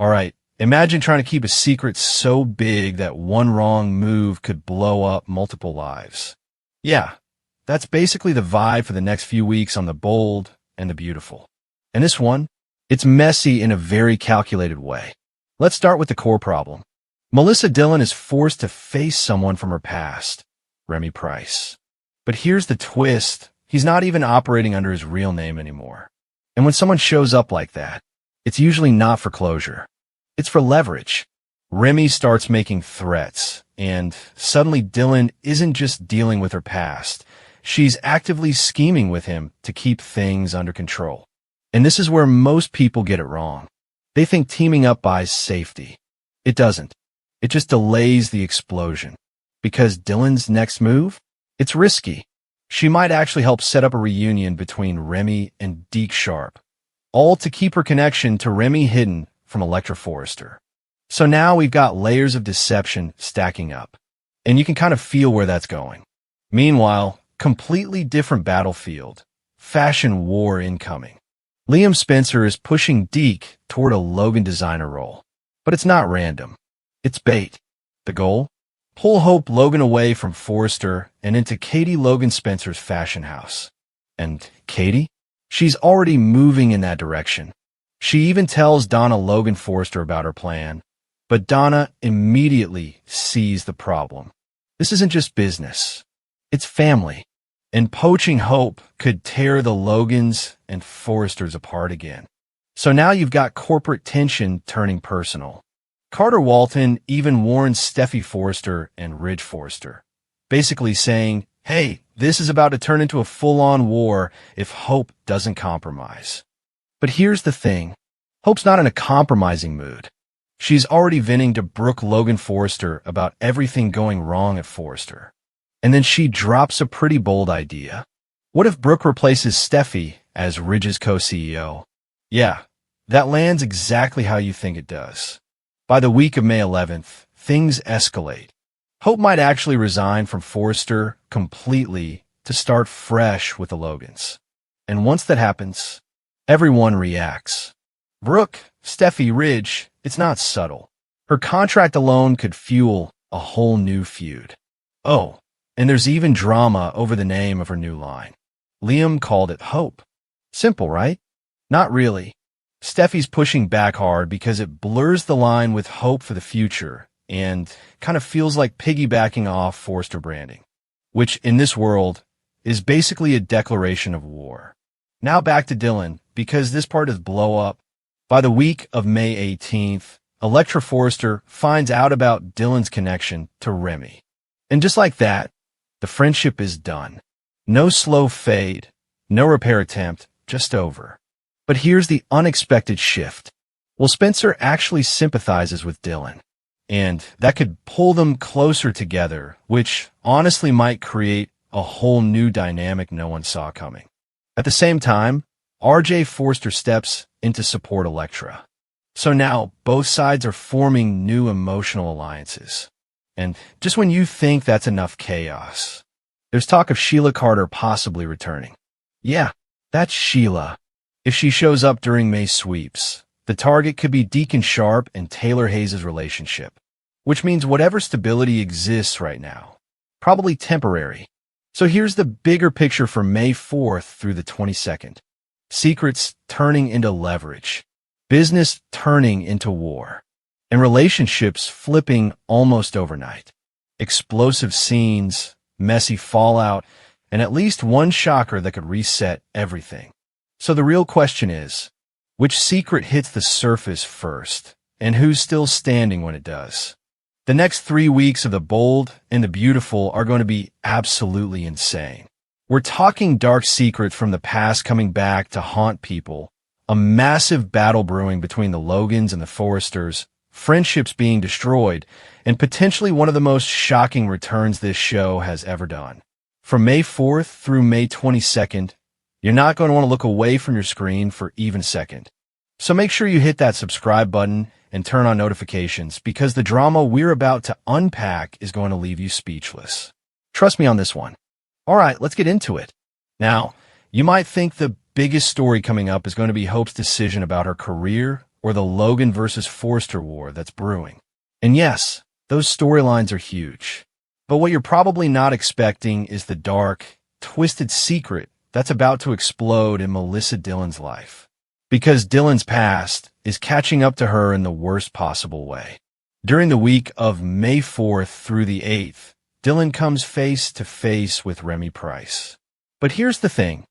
All right, imagine trying to keep a secret so big that one wrong move could blow up multiple lives. Yeah, that's basically the vibe for the next few weeks on The Bold and the Beautiful. And this one, it's messy in a very calculated way. Let's start with the core problem. Melissa Dillon is forced to face someone from her past, Remy Pryce. But here's the twist. He's not even operating under his real name anymore. And when someone shows up like that, it's usually not for closure. It's for leverage. Remy starts making threats, and suddenly Dillon isn't just dealing with her past. She's actively scheming with him to keep things under control. And this is where most people get it wrong. They think teaming up buys safety. It doesn't. It just delays the explosion. Because Dillon's next move? It's risky. She might actually help set up a reunion between Remy and Deke Sharp, all to keep her connection to Remy hidden from Electra Forrester. So now we've got layers of deception stacking up, and you can kind of feel where that's going. Meanwhile, completely different battlefield, fashion war incoming. Liam Spencer is pushing Deke toward a Logan designer role, but it's not random. It's bait. The goal? Pull Hope Logan away from Forrester and into Katie Logan Spencer's fashion house. And Katie? She's already moving in that direction. She even tells Donna Logan Forrester about her plan, but Donna immediately sees the problem. This isn't just business. It's family. And poaching Hope could tear the Logans and Forresters apart again. So now you've got corporate tension turning personal. Carter Walton even warns Steffi Forrester and Ridge Forrester, basically saying, hey, this is about to turn into a full-on war if Hope doesn't compromise. But here's the thing. Hope's not in a compromising mood. She's already venting to Brooke Logan Forrester about everything going wrong at Forrester. And then she drops a pretty bold idea. What if Brooke replaces Steffi as Ridge's co-CEO? Yeah, that lands exactly how you think it does. By the week of May 11th, things escalate. Hope might actually resign from Forrester completely to start fresh with the Logans. And once that happens, everyone reacts. Brooke, Steffi, Ridge, it's not subtle. Her contract alone could fuel a whole new feud. Oh, and there's even drama over the name of her new line. Liam called it Hope. Simple, right? Not really. Steffi's pushing back hard because it blurs the line with hope for the future and kind of feels like piggybacking off Forrester branding, which in this world is basically a declaration of war. Now back to Dillon, because this part is blow up. By the week of May 18th, Electra Forrester finds out about Dillon's connection to Remy. And just like that, the friendship is done. No slow fade, no repair attempt, just over. But here's the unexpected shift. Well, Spencer actually sympathizes with Dillon, and that could pull them closer together, which honestly might create a whole new dynamic no one saw coming. At the same time, RJ Forrester steps in to support Electra. So now both sides are forming new emotional alliances. And just when you think that's enough chaos, there's talk of Sheila Carter possibly returning. Yeah, that's Sheila. If she shows up during May sweeps, the target could be Deacon Sharp and Taylor Hayes' relationship, which means whatever stability exists right now, probably temporary. So here's the bigger picture for May 4th through the 22nd. Secrets turning into leverage, business turning into war, and relationships flipping almost overnight. Explosive scenes, messy fallout, and at least one shocker that could reset everything. So the real question is, which secret hits the surface first, and who's still standing when it does? The next 3 weeks of The Bold and the Beautiful are going to be absolutely insane. We're talking dark secrets from the past coming back to haunt people, a massive battle brewing between the Logans and the Forresters, friendships being destroyed, and potentially one of the most shocking returns this show has ever done. From May 4th through May 22nd, you're not going to want to look away from your screen for even a second. So make sure you hit that subscribe button and turn on notifications because the drama we're about to unpack is going to leave you speechless. Trust me on this one. All right, let's get into it. Now, you might think the biggest story coming up is going to be Hope's decision about her career or the Logan versus Forrester war that's brewing. And yes, those storylines are huge. But what you're probably not expecting is the dark, twisted secret that's about to explode in Melissa Dillon's life. Because Dillon's past is catching up to her in the worst possible way. During the week of May 4th through the 8th, Dillon comes face to face with Remy Pryce. But here's the thing.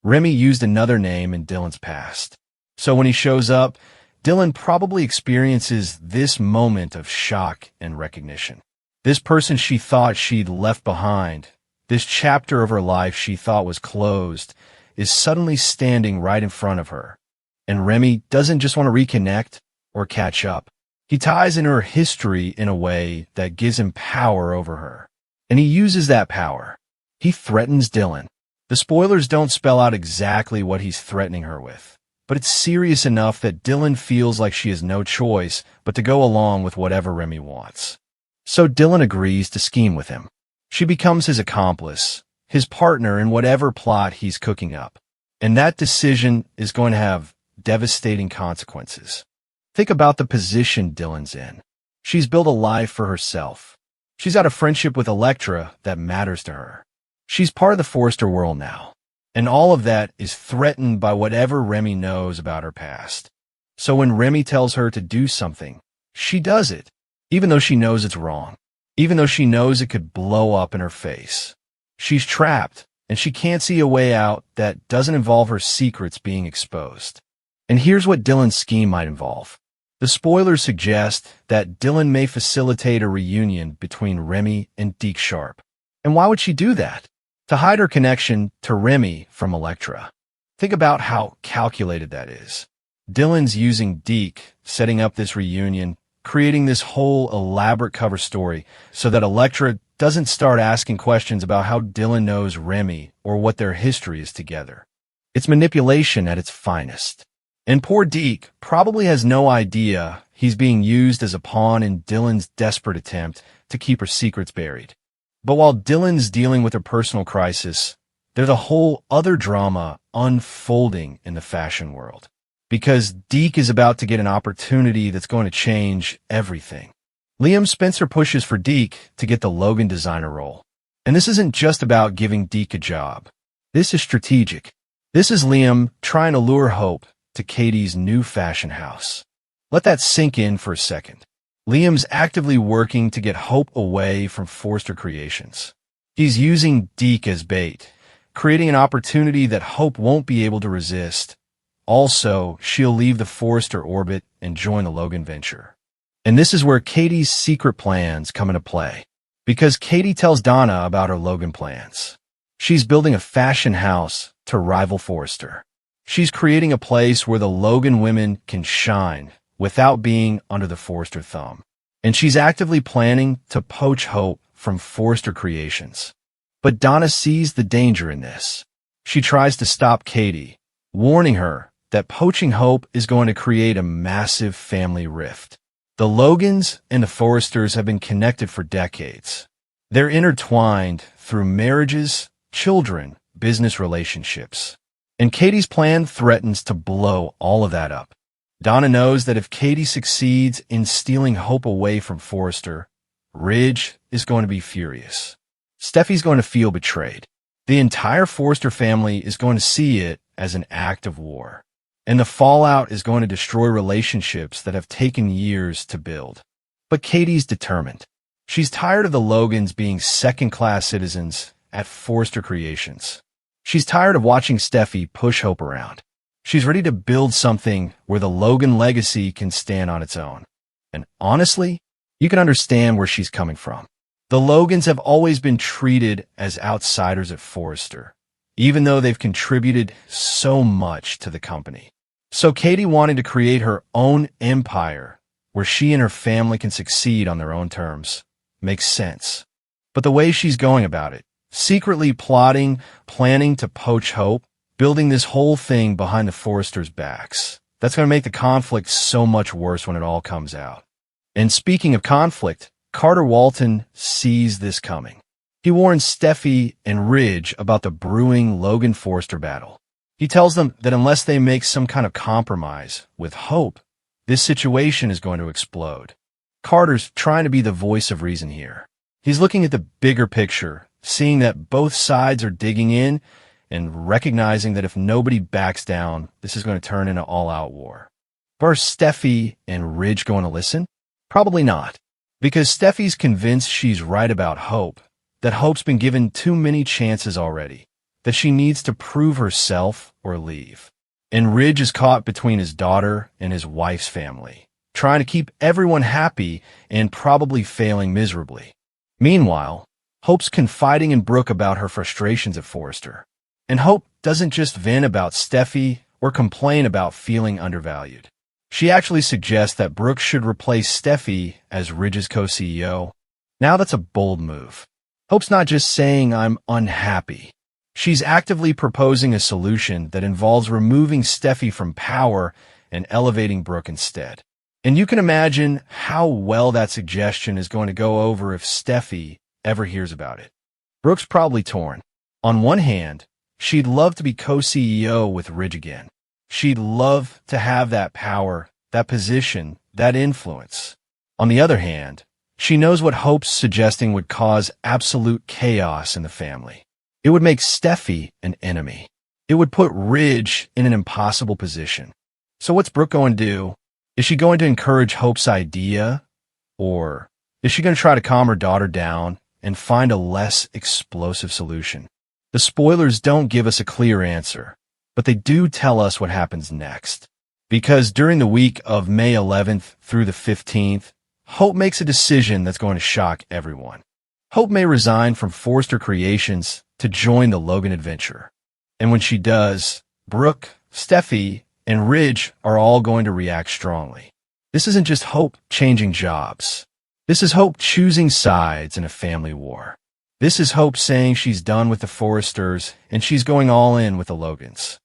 Remy used another name in Dillon's past. So when he shows up, Dillon probably experiences this moment of shock and recognition. This person she thought she'd left behind, this chapter of her life she thought was closed, is suddenly standing right in front of her. And Remy doesn't just want to reconnect or catch up. He ties in her history in a way that gives him power over her. And he uses that power. He threatens Dillon. The spoilers don't spell out exactly what he's threatening her with, but it's serious enough that Dillon feels like she has no choice but to go along with whatever Remy wants. So Dillon agrees to scheme with him. She becomes his accomplice, his partner in whatever plot he's cooking up. And that decision is going to have devastating consequences. Think about the position Dillon's in. She's built a life for herself. She's got a friendship with Elektra that matters to her. She's part of the Forrester world now. And all of that is threatened by whatever Remy knows about her past. So when Remy tells her to do something, she does it, even though she knows it's wrong, even though she knows it could blow up in her face. She's trapped, and she can't see a way out that doesn't involve her secrets being exposed. And here's what Dillon's scheme might involve. The spoilers suggest that Dillon may facilitate a reunion between Remy and Deke Sharp. And why would she do that? To hide her connection to Remy from Elektra. Think about how calculated that is. Dillon's using Deke, setting up this reunion, creating this whole elaborate cover story so that Elektra doesn't start asking questions about how Dillon knows Remy or what their history is together. It's manipulation at its finest. And poor Deke probably has no idea he's being used as a pawn in Dillon's desperate attempt to keep her secrets buried. But while Dillon's dealing with her personal crisis, there's a whole other drama unfolding in the fashion world. Because Deke is about to get an opportunity that's going to change everything. Liam Spencer pushes for Deke to get the Logan designer role. And this isn't just about giving Deke a job. This is strategic. This is Liam trying to lure Hope to Katie's new fashion house. Let that sink in for a second. Liam's actively working to get Hope away from Forrester Creations. He's using Deke as bait, creating an opportunity that Hope won't be able to resist. Also, she'll leave the Forrester orbit and join the Logan venture. And this is where Katie's secret plans come into play. Because Katie tells Donna about her Logan plans. She's building a fashion house to rival Forrester. She's creating a place where the Logan women can shine without being under the Forrester thumb. And she's actively planning to poach Hope from Forrester Creations. But Donna sees the danger in this. She tries to stop Katie, warning her that poaching Hope is going to create a massive family rift. The Logans and the Forresters have been connected for decades. They're intertwined through marriages, children, business relationships. And Katie's plan threatens to blow all of that up. Donna knows that if Katie succeeds in stealing Hope away from Forrester, Ridge is going to be furious. Steffi's going to feel betrayed. The entire Forrester family is going to see it as an act of war. And the fallout is going to destroy relationships that have taken years to build. But Katie's determined. She's tired of the Logans being second-class citizens at Forrester Creations. She's tired of watching Steffi push Hope around. She's ready to build something where the Logan legacy can stand on its own. And honestly, you can understand where she's coming from. The Logans have always been treated as outsiders at Forrester, even though they've contributed so much to the company. So Katie wanting to create her own empire where she and her family can succeed on their own terms makes sense. But the way she's going about it, secretly plotting, planning to poach Hope, building this whole thing behind the Forresters' backs, that's going to make the conflict so much worse when it all comes out. And speaking of conflict, Carter Walton sees this coming. He warns Steffi and Ridge about the brewing Logan-Forrester battle. He tells them that unless they make some kind of compromise with Hope, This situation is going to explode. Carter's trying to be the voice of reason here. He's looking at the bigger picture, seeing that both sides are digging in and recognizing that if nobody backs down, this is going to turn into all-out war. But are Steffi and Ridge going to listen? Probably not, because Steffi's convinced she's right about Hope, that Hope's been given too many chances already, that she needs to prove herself or leave. And Ridge is caught between his daughter and his wife's family, trying to keep everyone happy and probably failing miserably. Meanwhile, Hope's confiding in Brooke about her frustrations at Forrester. And Hope doesn't just vent about Steffi or complain about feeling undervalued. She actually suggests that Brooke should replace Steffi as Ridge's co-CEO. Now that's a bold move. Hope's not just saying I'm unhappy. She's actively proposing a solution that involves removing Steffi from power and elevating Brooke instead. And you can imagine how well that suggestion is going to go over if Steffi ever hears about it. Brooke's probably torn. On one hand, she'd love to be co-CEO with Ridge again. She'd love to have that power, that position, that influence. On the other hand, she knows what Hope's suggesting would cause absolute chaos in the family. It would make Steffi an enemy. It would put Ridge in an impossible position. So what's Brooke going to do? Is she going to encourage Hope's idea? Or is she going to try to calm her daughter down and find a less explosive solution? The spoilers don't give us a clear answer, but they do tell us what happens next. Because during the week of May 11th through the 15th, Hope makes a decision that's going to shock everyone. Hope may resign from Forrester Creations to join the Logan adventure. And when she does, Brooke, Steffi, and Ridge are all going to react strongly. This isn't just Hope changing jobs. This is Hope choosing sides in a family war. This is Hope saying she's done with the Forresters and she's going all in with the Logans.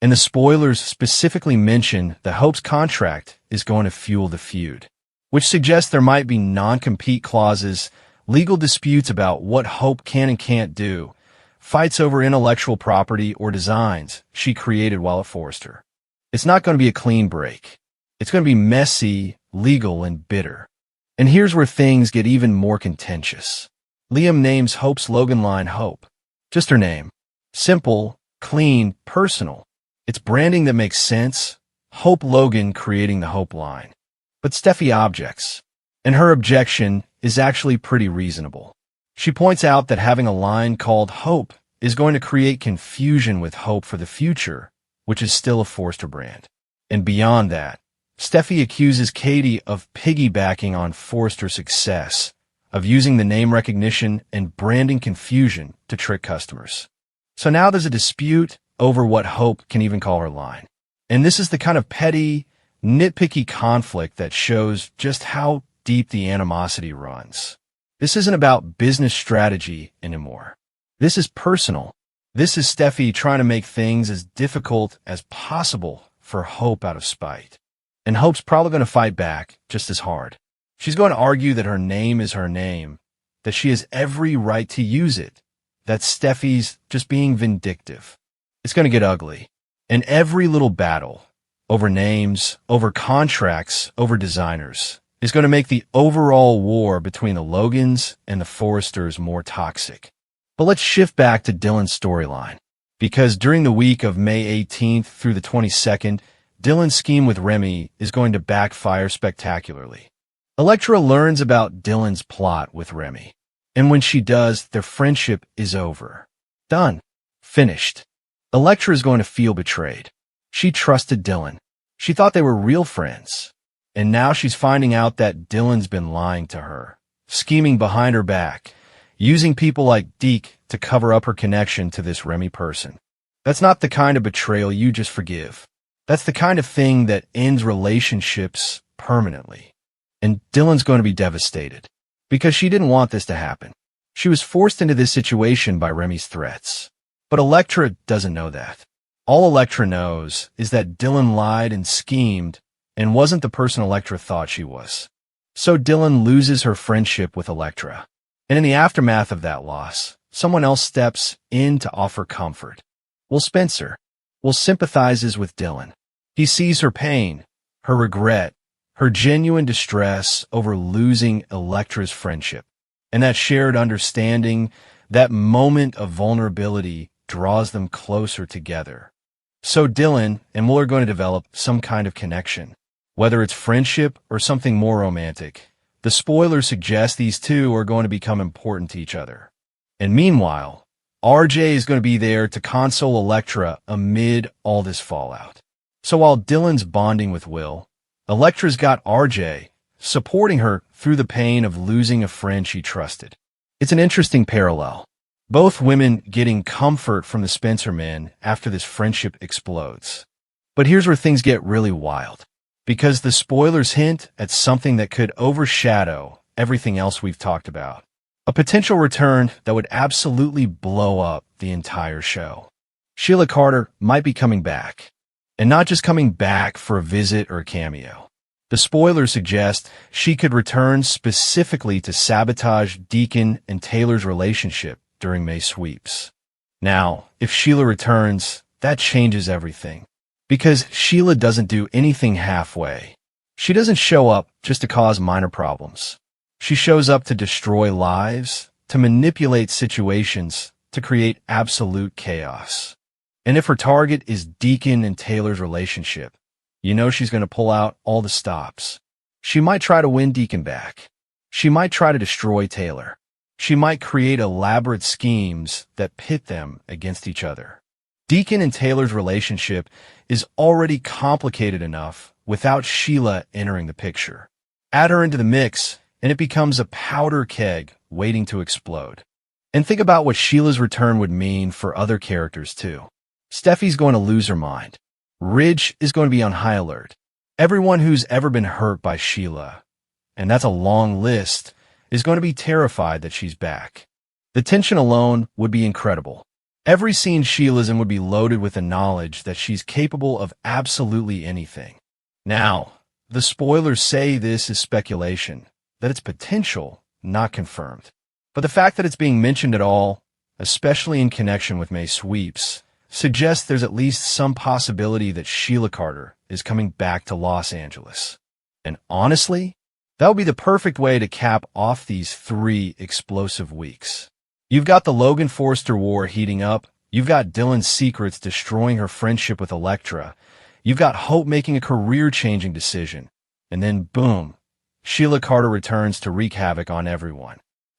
And the spoilers specifically mention that Hope's contract is going to fuel the feud, which suggests there might be non-compete clauses, legal disputes about what Hope can and can't do, fights over intellectual property or designs she created while at Forrester. It's not going to be a clean break. It's going to be messy, legal, and bitter. And here's where things get even more contentious. Liam names Hope's Logan line Hope. Just her name. Simple, clean, personal. It's branding that makes sense. Hope Logan creating the Hope line. But Steffi objects. And her objection is actually pretty reasonable. She points out that having a line called Hope is going to create confusion with Hope for the future, which is still a Forrester brand. And beyond that, Steffi accuses Katie of piggybacking on Forrester's success, of using the name recognition and branding confusion to trick customers. So now there's a dispute over what Hope can even call her line. And this is the kind of petty, nitpicky conflict that shows just how deep the animosity runs. This isn't about business strategy anymore. This is personal. This is Steffi trying to make things as difficult as possible for Hope out of spite. And Hope's probably going to fight back just as hard. She's going to argue that her name is her name, that she has every right to use it, that Steffi's just being vindictive. It's going to get ugly. And every little battle over names, over contracts, over designers is going to make the overall war between the Logans and the Forresters more toxic. But let's shift back to Dylan's storyline, because during the week of May 18th through the 22nd, Dylan's scheme with Remy is going to backfire spectacularly. Elektra learns about Dylan's plot with Remy, and when she does, their friendship is over. Done. Finished. Elektra is going to feel betrayed. She trusted Dylan. She thought they were real friends. And now she's finding out that Dylan's been lying to her, scheming behind her back, using people like Deke to cover up her connection to this Remy person. That's not the kind of betrayal you just forgive. That's the kind of thing that ends relationships permanently. And Dylan's going to be devastated, because she didn't want this to happen. She was forced into this situation by Remy's threats. But Elektra doesn't know that. All Elektra knows is that Dylan lied and schemed and wasn't the person Elektra thought she was. So Dylan loses her friendship with Elektra. And in the aftermath of that loss, someone else steps in to offer comfort. Spencer sympathizes with Dylan. He sees her pain, her regret, her genuine distress over losing Elektra's friendship. And that shared understanding, that moment of vulnerability, draws them closer together. So Dylan and Will are going to develop some kind of connection, whether it's friendship or something more romantic. The spoilers suggest these two are going to become important to each other. And meanwhile, RJ is going to be there to console Elektra amid all this fallout. So while Dylan's bonding with Will, Elektra's got RJ, supporting her through the pain of losing a friend she trusted. It's an interesting parallel. Both women getting comfort from the Spencer men after this friendship explodes. But here's where things get really wild, because the spoilers hint at something that could overshadow everything else we've talked about. A potential return that would absolutely blow up the entire show. Sheila Carter might be coming back, and not just coming back for a visit or a cameo. The spoilers suggest she could return specifically to sabotage Deacon and Taylor's relationship during May sweeps. Now, if Sheila returns, that changes everything. Because Sheila doesn't do anything halfway. She doesn't show up just to cause minor problems. She shows up to destroy lives, to manipulate situations, to create absolute chaos. And if her target is Deacon and Taylor's relationship, you know she's going to pull out all the stops. She might try to win Deacon back. She might try to destroy Taylor. She might create elaborate schemes that pit them against each other. Deacon and Taylor's relationship is already complicated enough without Sheila entering the picture. Add her into the mix, and it becomes a powder keg waiting to explode. And think about what Sheila's return would mean for other characters, too. Steffi's going to lose her mind. Ridge is going to be on high alert. Everyone who's ever been hurt by Sheila, and that's a long list, is going to be terrified that she's back. The tension alone would be incredible. Every scene Sheila's in would be loaded with the knowledge that she's capable of absolutely anything. Now, the spoilers say this is speculation, that it's potential, not confirmed. But the fact that it's being mentioned at all, especially in connection with May sweeps, suggests there's at least some possibility that Sheila Carter is coming back to Los Angeles. And honestly, that would be the perfect way to cap off these 3 explosive weeks. You've got the Logan Forrester war heating up. You've got Dylan's secrets destroying her friendship with Elektra. You've got Hope making a career-changing decision. And then, boom, Sheila Carter returns to wreak havoc on everyone.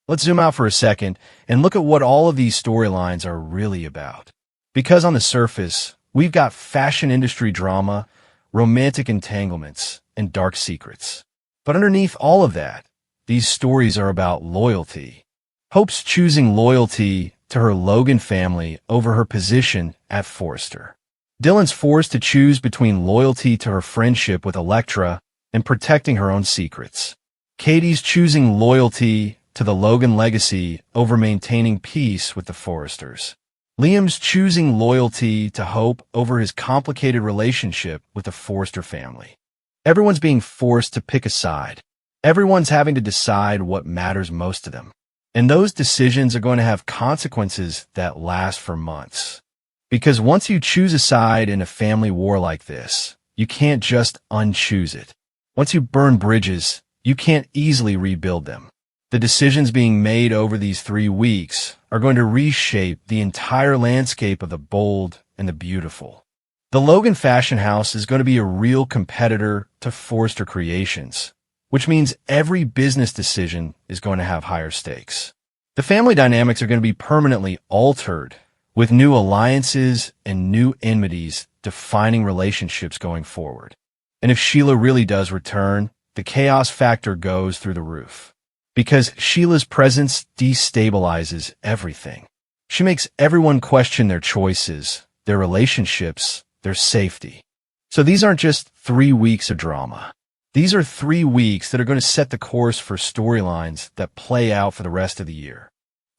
Let's zoom out for a second and look at what all of these storylines are really about. Because on the surface, we've got fashion industry drama, romantic entanglements, and dark secrets. But underneath all of that, these stories are about loyalty. Hope's choosing loyalty to her Logan family over her position at Forrester. Dylan's forced to choose between loyalty to her friendship with Elektra and protecting her own secrets. Katie's choosing loyalty to the Logan legacy over maintaining peace with the Forresters. Liam's choosing loyalty to Hope over his complicated relationship with the Forrester family. Everyone's being forced to pick a side. Everyone's having to decide what matters most to them. And those decisions are going to have consequences that last for months. Because once you choose a side in a family war like this, you can't just unchoose it. Once you burn bridges, you can't easily rebuild them. The decisions being made over these 3 weeks are going to reshape the entire landscape of the bold and the beautiful. The Logan Fashion House is going to be a real competitor to Forrester Creations, which means every business decision is going to have higher stakes. The family dynamics are going to be permanently altered, with new alliances and new enmities defining relationships going forward. And if Sheila really does return, the chaos factor goes through the roof. Because Sheila's presence destabilizes everything. She makes everyone question their choices, their relationships, their safety. So these aren't just 3 weeks of drama. These are 3 weeks that are going to set the course for storylines that play out for the rest of the year.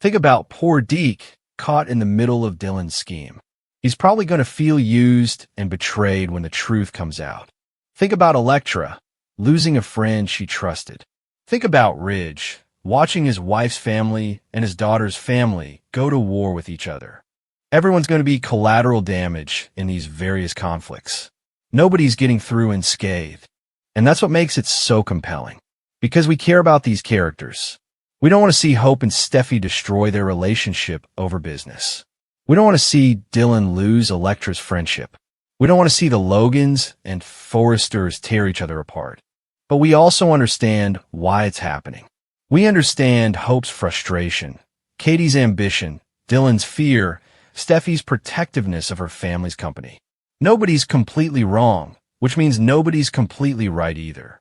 Think about poor Deke caught in the middle of Dylan's scheme. He's probably going to feel used and betrayed when the truth comes out. Think about Elektra, losing a friend she trusted. Think about Ridge, watching his wife's family and his daughter's family go to war with each other. Everyone's going to be collateral damage in these various conflicts. Nobody's getting through unscathed. And that's what makes it so compelling. Because we care about these characters. We don't want to see Hope and Steffi destroy their relationship over business. We don't want to see Dylan lose Electra's friendship. We don't want to see the Logans and Forresters tear each other apart. But we also understand why it's happening. We understand Hope's frustration, Katie's ambition, Dylan's fear, Steffi's protectiveness of her family's company. Nobody's completely wrong, which means nobody's completely right either.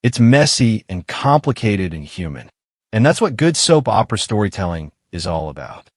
It's messy and complicated and human. And that's what good soap opera storytelling is all about.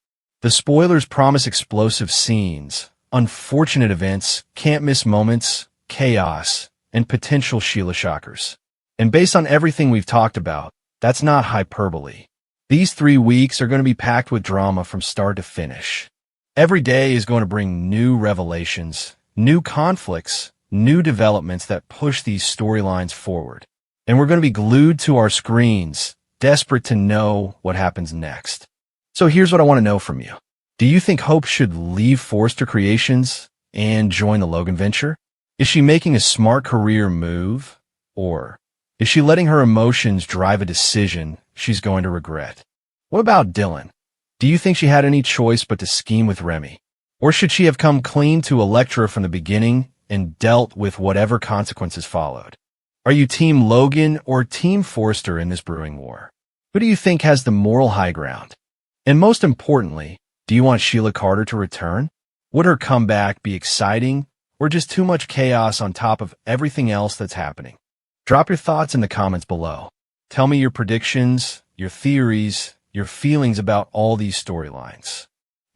The spoilers promise explosive scenes, unfortunate events, can't-miss moments, chaos, and potential Sheila shockers. And based on everything we've talked about, that's not hyperbole. These 3 weeks are going to be packed with drama from start to finish. Every day is going to bring new revelations, new conflicts, new developments that push these storylines forward. And we're going to be glued to our screens, desperate to know what happens next. So here's what I want to know from you. Do you think Hope should leave Forrester Creations and join the Logan venture? Is she making a smart career move? Or is she letting her emotions drive a decision she's going to regret? What about Dylan? Do you think she had any choice but to scheme with Remy? Or should she have come clean to Electra from the beginning and dealt with whatever consequences followed? Are you Team Logan or Team Forrester in this brewing war? Who do you think has the moral high ground? And most importantly, do you want Sheila Carter to return? Would her comeback be exciting or just too much chaos on top of everything else that's happening? Drop your thoughts in the comments below. Tell me your predictions, your theories, your feelings about all these storylines.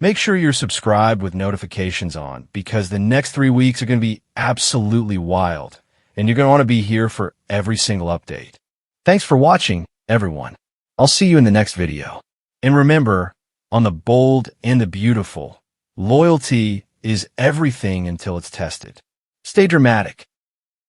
Make sure you're subscribed with notifications on because the next 3 weeks are going to be absolutely wild, and you're going to want to be here for every single update. Thanks for watching, everyone. I'll see you in the next video. And remember, on the bold and the beautiful, loyalty is everything until it's tested. Stay dramatic.